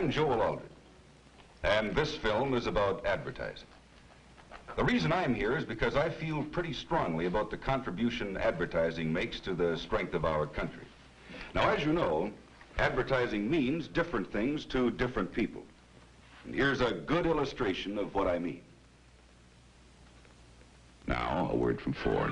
I'm Joel Aldrich, and this film is about advertising. The reason I'm here is because I feel pretty strongly about the contribution advertising makes to the strength of our country. Now, as you know, advertising means different things to different people. And here's a good illustration of what I mean. Now, a word from Ford.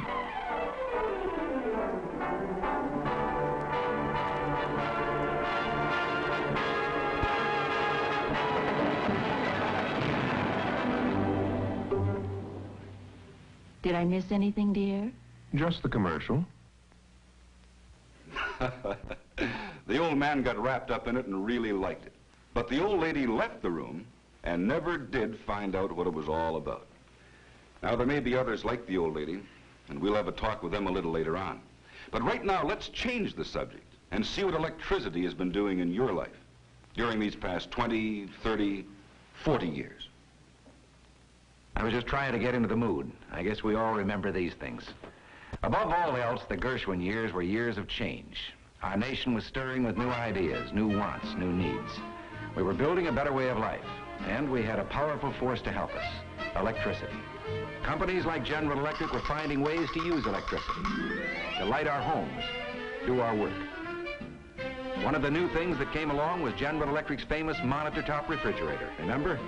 Did I miss anything, dear? Just the commercial. The old man got wrapped up in it and really liked it. But the old lady left the room and never did find out what it was all about. Now, there may be others like the old lady, and we'll have a talk with them a little later on. But right now, let's change the subject and see what electricity has been doing in your life during these past 20, 30, 40 years. I was just trying to get into the mood. I guess we all remember these things. Above all else, the Gershwin years were years of change. Our nation was stirring with new ideas, new wants, new needs. We were building a better way of life, and we had a powerful force to help us, electricity. Companies like General Electric were finding ways to use electricity, to light our homes, do our work. One of the new things that came along was General Electric's famous monitor-top refrigerator, remember?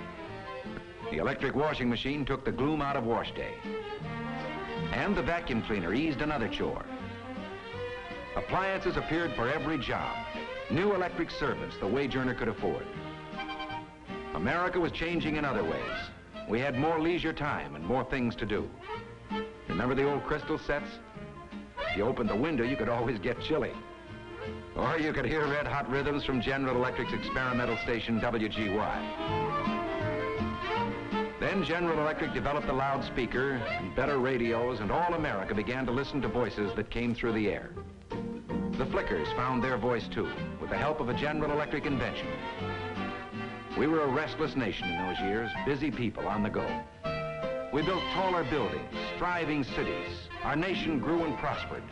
The electric washing machine took the gloom out of wash day. And the vacuum cleaner eased another chore. Appliances appeared for every job. New electric servants the wage earner could afford. America was changing in other ways. We had more leisure time and more things to do. Remember the old crystal sets? If you opened the window, you could always get chilly. Or you could hear red-hot rhythms from General Electric's experimental station, WGY. Then General Electric developed the loudspeaker and better radios, and all America began to listen to voices that came through the air. The Flickers found their voice too, with the help of a General Electric invention. We were a restless nation in those years, busy people on the go. We built taller buildings, thriving cities. Our nation grew and prospered.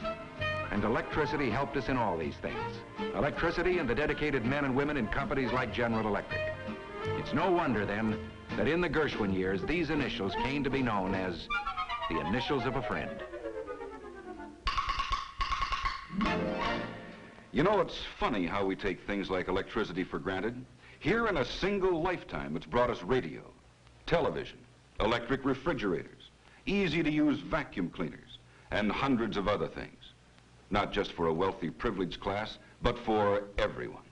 And electricity helped us in all these things. Electricity and the dedicated men and women in companies like General Electric. It's no wonder, then, that in the Gershwin years, these initials came to be known as the initials of a friend. You know, it's funny how we take things like electricity for granted. Here in a single lifetime, it's brought us radio, television, electric refrigerators, easy-to-use vacuum cleaners, and hundreds of other things. Not just for a wealthy, privileged class, but for everyone.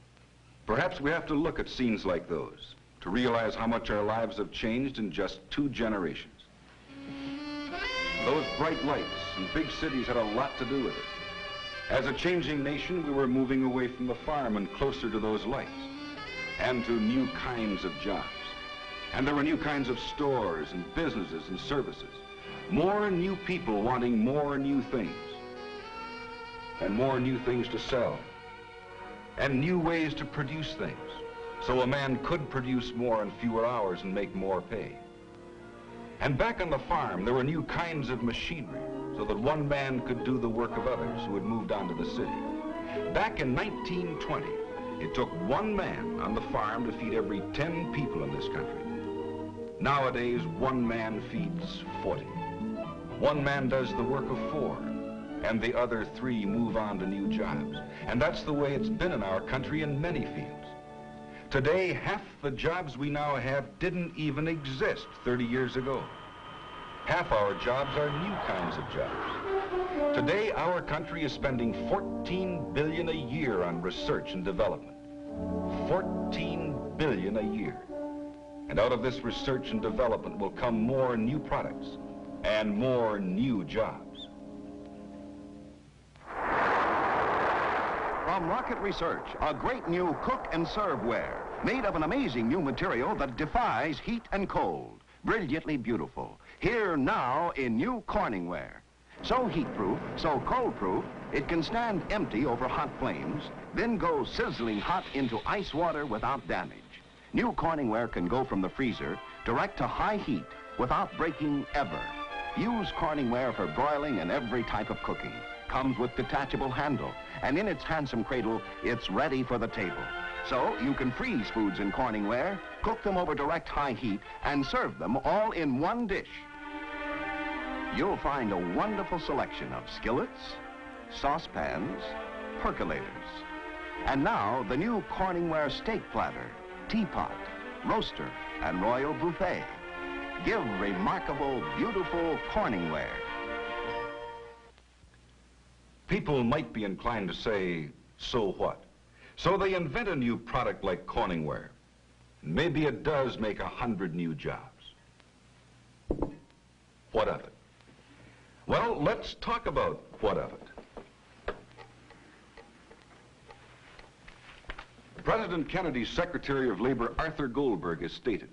Perhaps we have to look at scenes like those to realize how much our lives have changed in just 2 generations. Those bright lights in big cities had a lot to do with it. As a changing nation, we were moving away from the farm and closer to those lights, and to new kinds of jobs. And there were new kinds of stores and businesses and services. More new people wanting more new things, and more new things to sell, and new ways to produce things, so a man could produce more in fewer hours and make more pay. And back on the farm, there were new kinds of machinery, so that one man could do the work of others who had moved on to the city. Back in 1920, it took one man on the farm to feed every 10 people in this country. Nowadays, one man feeds 40. One man does the work of 4, and the other 3 move on to new jobs. And that's the way it's been in our country in many fields. Today, half the jobs we now have didn't even exist 30 years ago. Half our jobs are new kinds of jobs. Today, our country is spending $14 billion a year on research and development. $14 billion a year. And out of this research and development will come more new products and more new jobs. From Rocket Research, a great new cook and serve ware made of an amazing new material that defies heat and cold. Brilliantly beautiful. Here now in new Corningware. So heat-proof, so cold-proof, it can stand empty over hot flames, then go sizzling hot into ice water without damage. New Corningware can go from the freezer direct to high heat without breaking ever. Use Corningware for broiling and every type of cooking. Comes with detachable handle, and in its handsome cradle, it's ready for the table. So you can freeze foods in Corningware, cook them over direct high heat, and serve them all in one dish. You'll find a wonderful selection of skillets, saucepans, percolators. And now, the new Corningware steak platter, teapot, roaster, and royal buffet. Give remarkable, beautiful Corningware. People might be inclined to say, so what? So they invent a new product like Corningware. Maybe it does make 100 new jobs. What of it? Well, let's talk about what of it. President Kennedy's Secretary of Labor, Arthur Goldberg, has stated,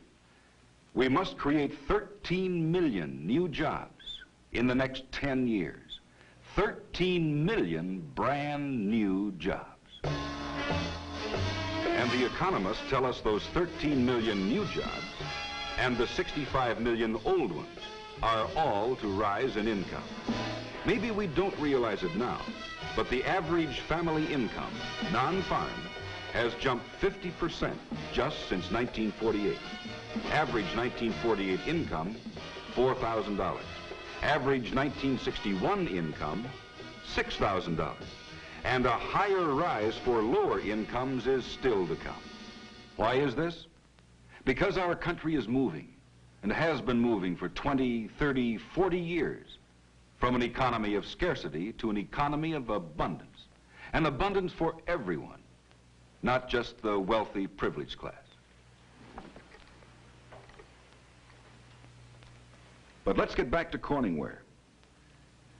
we must create 13 million new jobs in the next 10 years. 13 million brand new jobs. And the economists tell us those 13 million new jobs and the 65 million old ones are all to rise in income. Maybe we don't realize it now, but the average family income, non-farm, has jumped 50% just since 1948. Average 1948 income, $4,000. Average 1961 income, $6,000. And a higher rise for lower incomes is still to come. Why is this? Because our country is moving, and has been moving for 20, 30, 40 years, from an economy of scarcity to an economy of abundance. An abundance for everyone, not just the wealthy, privileged class. But let's get back to Corningware.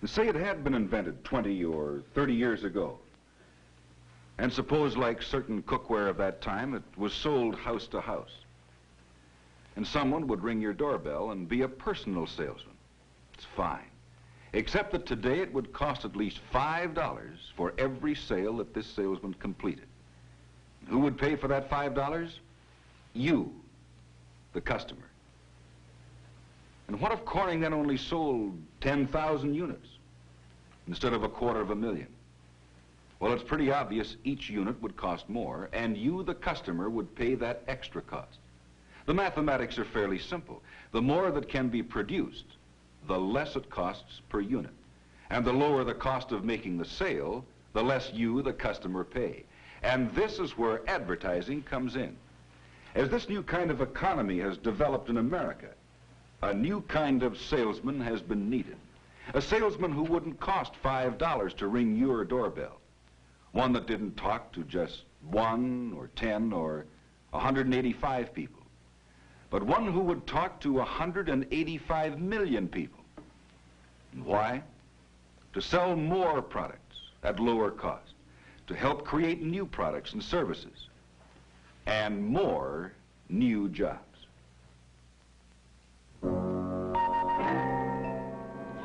Say it had been invented 20 or 30 years ago. And suppose, like certain cookware of that time, it was sold house to house. And someone would ring your doorbell and be a personal salesman. It's fine. Except that today it would cost at least $5 for every sale that this salesman completed. Who would pay for that $5? You, the customer. And what if Corning then only sold 10,000 units instead of 250,000? Well, it's pretty obvious each unit would cost more, and you, the customer, would pay that extra cost. The mathematics are fairly simple. The more that can be produced, the less it costs per unit. And the lower the cost of making the sale, the less you, the customer, pay. And this is where advertising comes in. As this new kind of economy has developed in America, a new kind of salesman has been needed. A salesman who wouldn't cost $5 to ring your doorbell. One that didn't talk to just 1 or 10 or 185 people. But one who would talk to 185 million people. And why? To sell more products at lower cost. To help create new products and services. And more new jobs.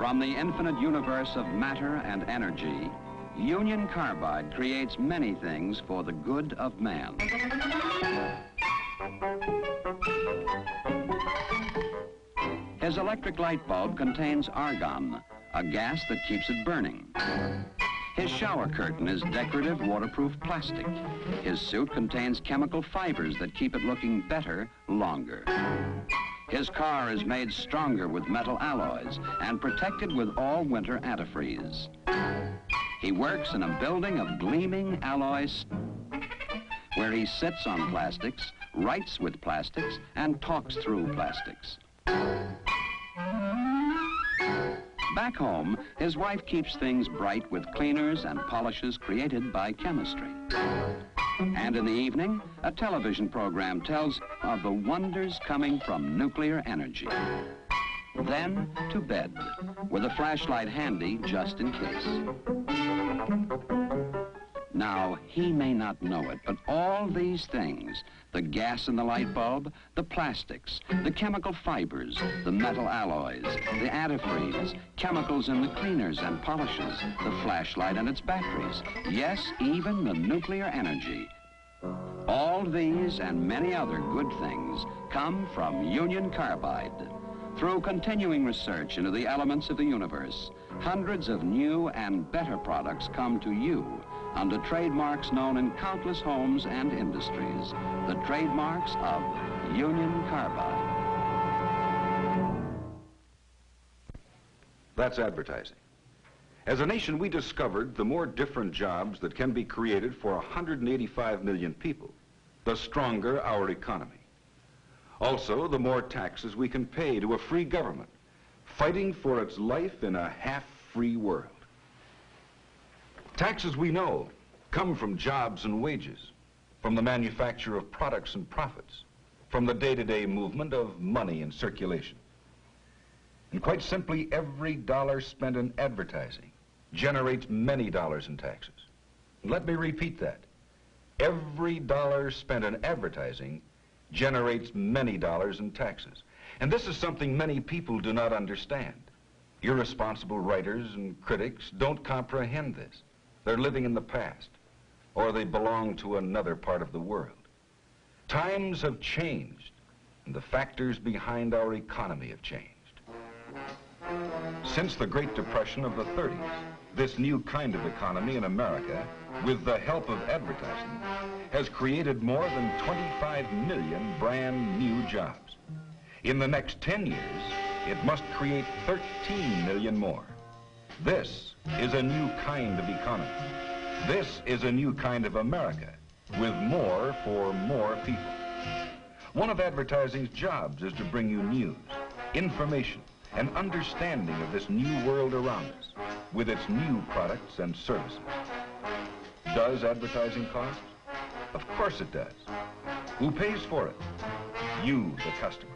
From the infinite universe of matter and energy, Union Carbide creates many things for the good of man. His electric light bulb contains argon, a gas that keeps it burning. His shower curtain is decorative waterproof plastic. His suit contains chemical fibers that keep it looking better longer. His car is made stronger with metal alloys and protected with all-winter antifreeze. He works in a building of gleaming alloys where he sits on plastics, writes with plastics, and talks through plastics. Back home, his wife keeps things bright with cleaners and polishes created by chemistry. And in the evening, a television program tells of the wonders coming from nuclear energy. Then to bed, with a flashlight handy just in case. Now, he may not know it, but all these things, the gas in the light bulb, the plastics, the chemical fibers, the metal alloys, the antifreeze, chemicals in the cleaners and polishes, the flashlight and its batteries, yes, even the nuclear energy. All these and many other good things come from Union Carbide. Through continuing research into the elements of the universe, hundreds of new and better products come to you under trademarks known in countless homes and industries, the trademarks of Union Carbide. That's advertising. As a nation, we discovered the more different jobs that can be created for 185 million people, the stronger our economy. Also, the more taxes we can pay to a free government, fighting for its life in a half-free world. Taxes, we know, come from jobs and wages, from the manufacture of products and profits, from the day-to-day movement of money in circulation. And quite simply, every dollar spent in advertising generates many dollars in taxes. Let me repeat that. Every dollar spent in advertising generates many dollars in taxes. And this is something many people do not understand. Irresponsible writers and critics don't comprehend this. They're living in the past, or they belong to another part of the world. Times have changed, and the factors behind our economy have changed. Since the Great Depression of the 30s, this new kind of economy in America, with the help of advertising, has created more than 25 million brand new jobs. In the next 10 years, it must create 13 million more. This is a new kind of economy. This is a new kind of America, with more for more people. One of advertising's jobs is to bring you news, information, and understanding of this new world around us, with its new products and services. Does advertising cost? Of course it does. Who pays for it? You, the customer.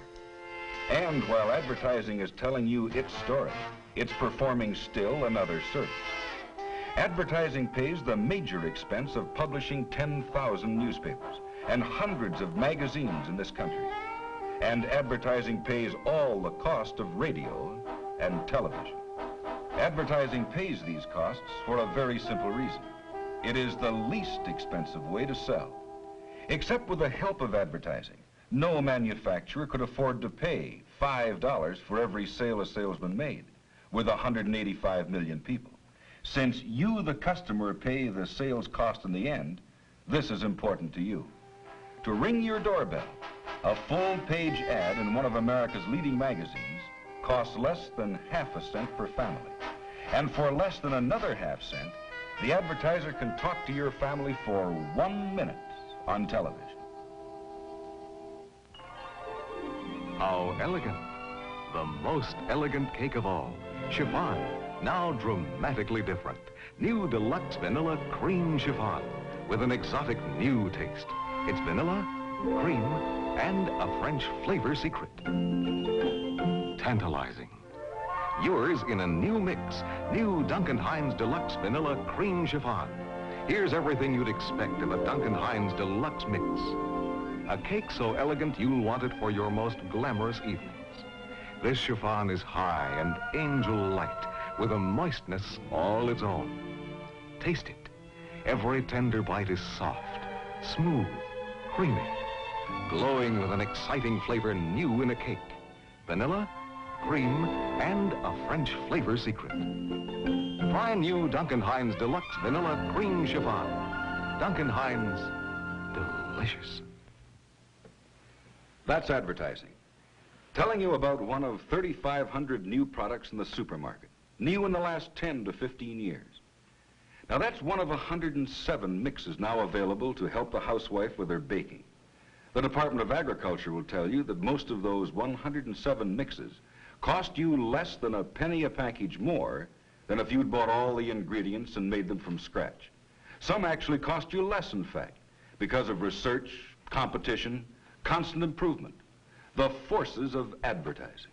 And while advertising is telling you its story, it's performing still another service. Advertising pays the major expense of publishing 10,000 newspapers and hundreds of magazines in this country. And advertising pays all the cost of radio and television. Advertising pays these costs for a very simple reason. It is the least expensive way to sell. Except with the help of advertising, no manufacturer could afford to pay $5 for every sale a salesman made, with 185 million people. Since you, the customer, pay the sales cost in the end, this is important to you. To ring your doorbell, a full-page ad in one of America's leading magazines costs less than ½ a cent per family. And for less than another ½ cent, the advertiser can talk to your family for 1 minute on television. How elegant. The most elegant cake of all. Chiffon, now dramatically different. New deluxe vanilla cream chiffon with an exotic new taste. It's vanilla, cream, and a French flavor secret. Tantalizing. Yours in a new mix. New Duncan Hines Deluxe Vanilla Cream Chiffon. Here's everything you'd expect of a Duncan Hines Deluxe mix. A cake so elegant you'll want it for your most glamorous evenings. This chiffon is high and angel-light with a moistness all its own. Taste it. Every tender bite is soft, smooth, creamy, glowing with an exciting flavor new in a cake. Vanilla, cream, and a French flavor secret. Try new Duncan Hines Deluxe Vanilla Cream Chiffon. Duncan Hines, delicious. That's advertising. Telling you about one of 3,500 new products in the supermarket. New in the last 10 to 15 years. Now that's one of 107 mixes now available to help the housewife with her baking. The Department of Agriculture will tell you that most of those 107 mixes cost you less than a penny a package more than if you'd bought all the ingredients and made them from scratch. Some actually cost you less, in fact, because of research, competition, constant improvement, the forces of advertising.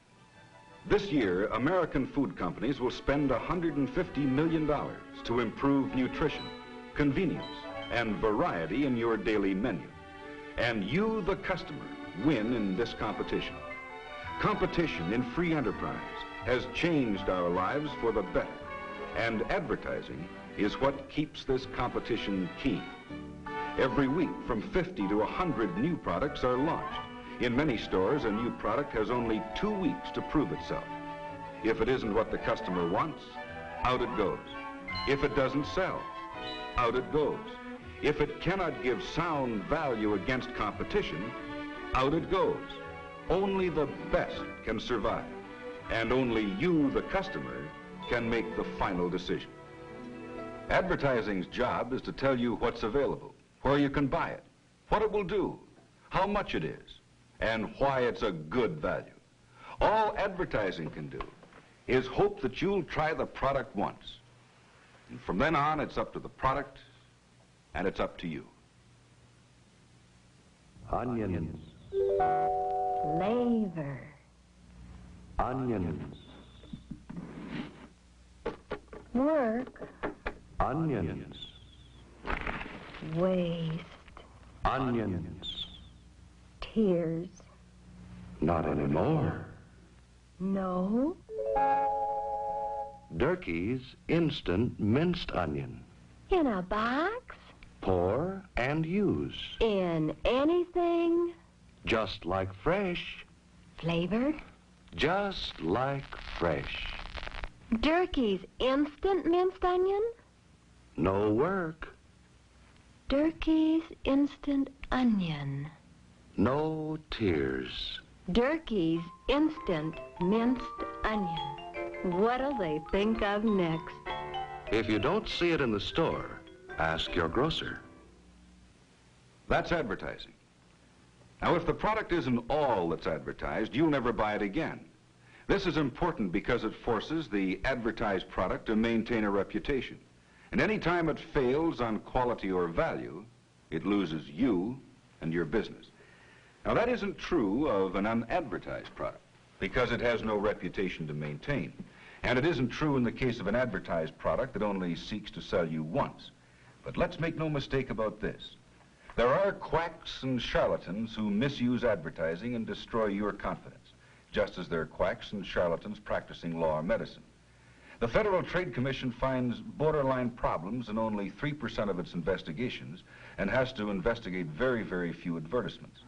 This year, American food companies will spend $150 million to improve nutrition, convenience, and variety in your daily menu. And you, the customer, win in this competition. Competition in free enterprise has changed our lives for the better, and advertising is what keeps this competition keen. Every week, from 50 to 100 new products are launched. In many stores, a new product has only 2 weeks to prove itself. If it isn't what the customer wants, out it goes. If it doesn't sell, out it goes. If it cannot give sound value against competition, out it goes. Only the best can survive, and only you, the customer, can make the final decision. Advertising's job is to tell you what's available, where you can buy it, what it will do, how much it is, and why it's a good value. All advertising can do is hope that you'll try the product once. And from then on, it's up to the product, and it's up to you. Onions. Flavor. Onions. Work. Onions. Waste. Onions. Tears. Not anymore. No. Durkee's instant minced onion. In a box? Pour and use. In anything? Just like fresh. Flavored? Just like fresh. Durkee's instant minced onion? No work. Durkee's instant onion. No tears. Durkee's instant minced onion. What'll they think of next? If you don't see it in the store, ask your grocer. That's advertising. Now, if the product isn't all that's advertised, you'll never buy it again. This is important because it forces the advertised product to maintain a reputation. And any time it fails on quality or value, it loses you and your business. Now, that isn't true of an unadvertised product because it has no reputation to maintain. And it isn't true in the case of an advertised product that only seeks to sell you once. But let's make no mistake about this. There are quacks and charlatans who misuse advertising and destroy your confidence, just as there are quacks and charlatans practicing law or medicine. The Federal Trade Commission finds borderline problems in only 3% of its investigations and has to investigate very, very few advertisements.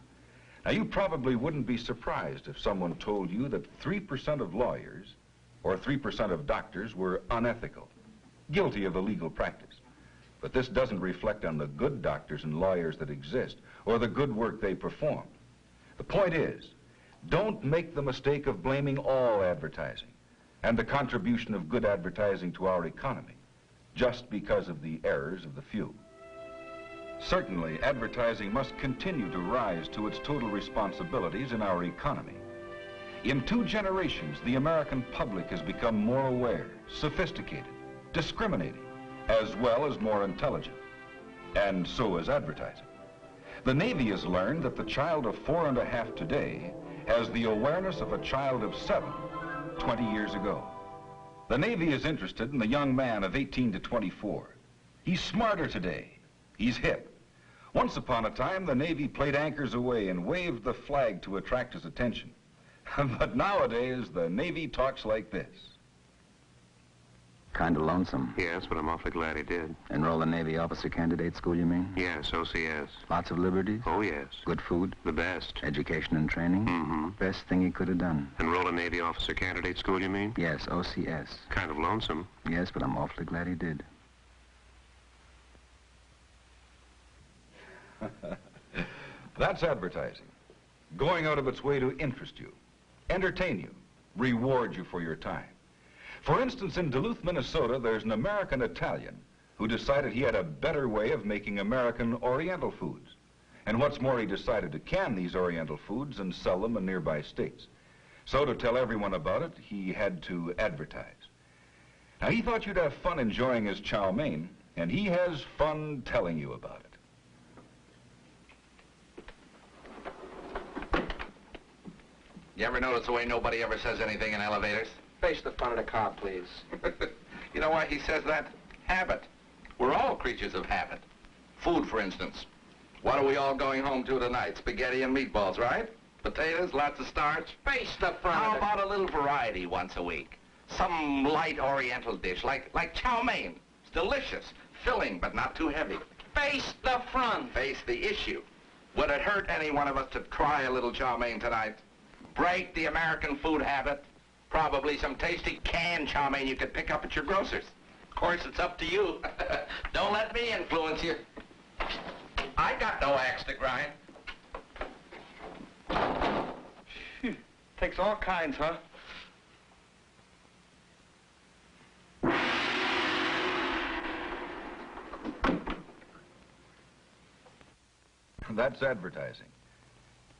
Now, you probably wouldn't be surprised if someone told you that 3% of lawyers or 3% of doctors were unethical, guilty of illegal practice. But this doesn't reflect on the good doctors and lawyers that exist or the good work they perform. The point is, don't make the mistake of blaming all advertising and the contribution of good advertising to our economy just because of the errors of the few. Certainly, advertising must continue to rise to its total responsibilities in our economy. In 2 generations, the American public has become more aware, sophisticated, discriminating, as well as more intelligent. And so is advertising. The Navy has learned that the child of 4 1/2 today has the awareness of a child of 7 20 years ago. The Navy is interested in the young man of 18 to 24. He's smarter today. He's hip. Once upon a time, the Navy played anchors away and waved the flag to attract his attention. But nowadays, the Navy talks like this. Kind of lonesome. Yes, but I'm awfully glad he did. Enroll in Navy officer candidate school, you mean? Yes, OCS. Lots of liberties? Oh, yes. Good food? The best. Education and training? Mm-hmm. Best thing he could have done. Enroll in Navy officer candidate school, you mean? Yes, OCS. Kind of lonesome. Yes, but I'm awfully glad he did. That's advertising. Going out of its way to interest you, entertain you, reward you for your time. For instance, in Duluth, Minnesota, there's an American Italian who decided he had a better way of making American Oriental foods. And what's more, he decided to can these Oriental foods and sell them in nearby states. So to tell everyone about it, he had to advertise. Now, he thought you'd have fun enjoying his chow mein, and he has fun telling you about it. You ever notice the way nobody ever says anything in elevators? Face the front of the car, please. You know why he says that? Habit. We're all creatures of habit. Food, for instance. What are we all going home to tonight? Spaghetti and meatballs, right? Potatoes, lots of starch. Face the front How of the... about a little variety once a week? Some light Oriental dish, like chow mein. It's delicious, filling, but not too heavy. Face the front. Face the issue. Would it hurt any one of us to try a little chow mein tonight? Break the American food habit? Probably some tasty canned chow mein you could pick up at your grocer's. course, it's up to you. Don't let me influence you. I got no axe to grind. Takes all kinds, huh? That's advertising.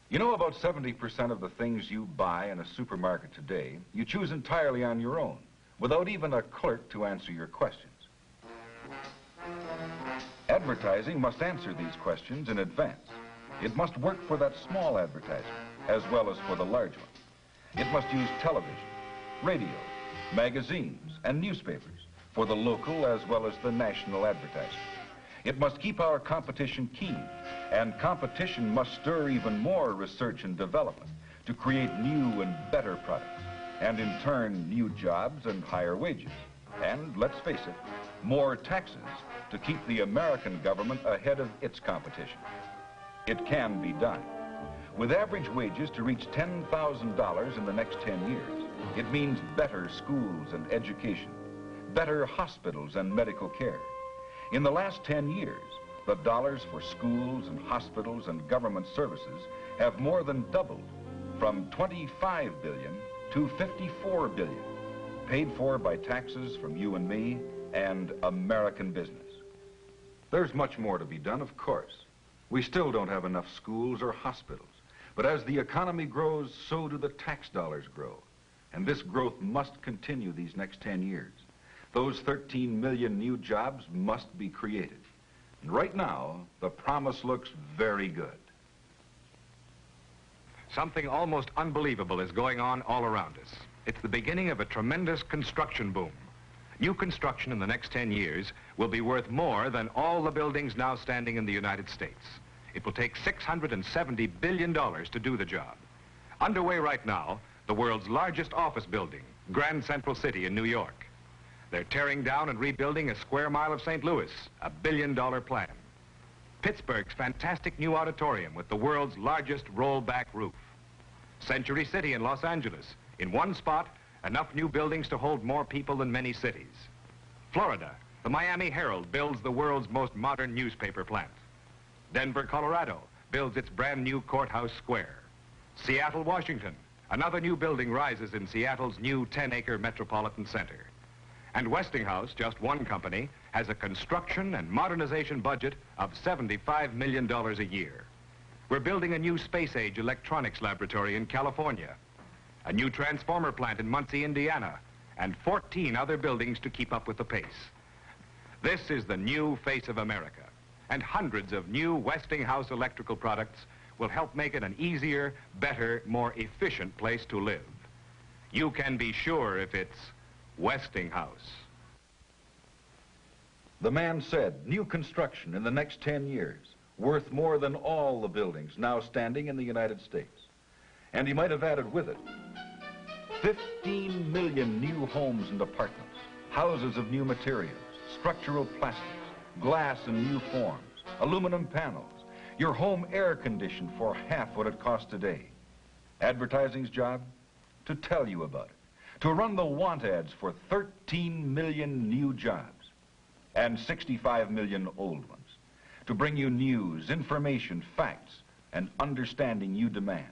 You know, about 70% of the things you buy in a supermarket today, you choose entirely on your own, without even a clerk to answer your questions. Advertising must answer these questions in advance. It must work for that small advertiser, as well as for the large one. It must use television, radio, magazines, and newspapers for the local as well as the national advertising. It must keep our competition keen, and competition must stir even more research and development to create new and better products, and in turn, new jobs and higher wages. And let's face it, more taxes to keep the American government ahead of its competition. It can be done. With average wages to reach $10,000 in the next 10 years, it means better schools and education, better hospitals and medical care. In the last 10 years, the dollars for schools and hospitals and government services have more than doubled, from $25 billion to $54 billion, paid for by taxes from you and me and American business. There's much more to be done, of course. We still don't have enough schools or hospitals. But as the economy grows, so do the tax dollars grow. And this growth must continue these next 10 years. Those 13 million new jobs must be created. And right now, the promise looks very good. Something almost unbelievable is going on all around us. It's the beginning of a tremendous construction boom. New construction in the next 10 years will be worth more than all the buildings now standing in the United States. It will take $670 billion to do the job. Underway right now, the world's largest office building, Grand Central City in New York. They're tearing down and rebuilding a square mile of St. Louis, a billion-dollar plan. Pittsburgh's fantastic new auditorium with the world's largest rollback roof. Century City in Los Angeles, in one spot, enough new buildings to hold more people than many cities. Florida, the Miami Herald builds the world's most modern newspaper plant. Denver, Colorado builds its brand new courthouse square. Seattle, Washington, another new building rises in Seattle's new 10-acre metropolitan center. And Westinghouse, just one company, has a construction and modernization budget of $75 million a year. We're building a new space-age electronics laboratory in California, a new transformer plant in Muncie, Indiana, and 14 other buildings to keep up with the pace. This is the new face of America, and hundreds of new Westinghouse electrical products will help make it an easier, better, more efficient place to live. You can be sure if it's Westinghouse. The man said, new construction in the next 10 years, worth more than all the buildings now standing in the United States. And he might have added with it, 15 million new homes and apartments, houses of new materials, structural plastics, glass in new forms, aluminum panels, your home air conditioned for half what it costs today. Advertising's job? To tell you about it. To run the want ads for 13 million new jobs and 65 million old ones. To bring you news, information, facts, and understanding you demand.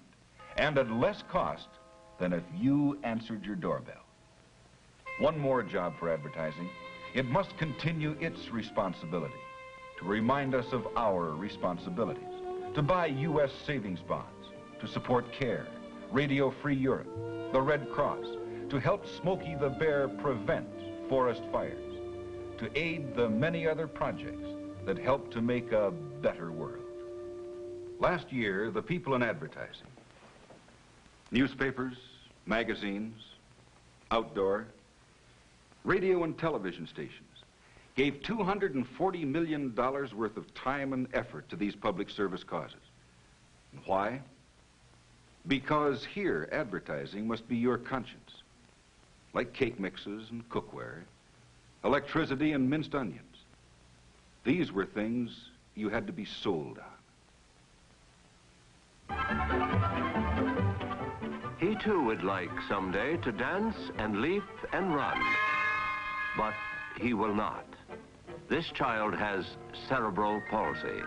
And at less cost than if you answered your doorbell. One more job for advertising. It must continue its responsibility to remind us of our responsibilities, to buy U.S. savings bonds, to support CARE, Radio Free Europe, the Red Cross, to help Smokey the Bear prevent forest fires, to aid the many other projects that help to make a better world. Last year, the people in advertising, newspapers, magazines, outdoor, radio and television stations, gave $240 million worth of time and effort to these public service causes. And why? Because here, advertising must be your conscience. Like cake mixes and cookware, electricity and minced onions. These were things you had to be sold on. He too would like someday to dance and leap and run. But he will not. This child has cerebral palsy.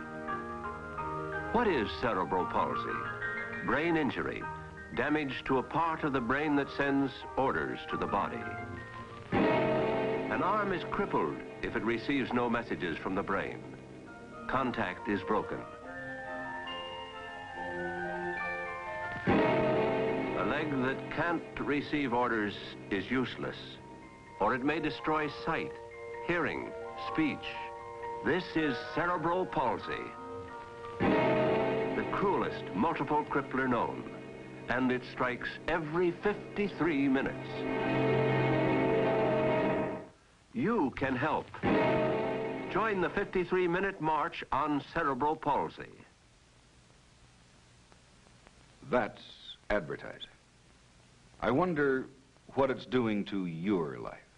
What is cerebral palsy? Brain injury, damage to a part of the brain that sends orders to the body. An arm is crippled if it receives no messages from the brain. Contact is broken. A leg that can't receive orders is useless, or it may destroy sight, hearing, speech. This is cerebral palsy, the cruelest multiple crippler known, and it strikes every 53 minutes. You can help. Join the 53-minute march on cerebral palsy. That's advertising. I wonder what it's doing to your life.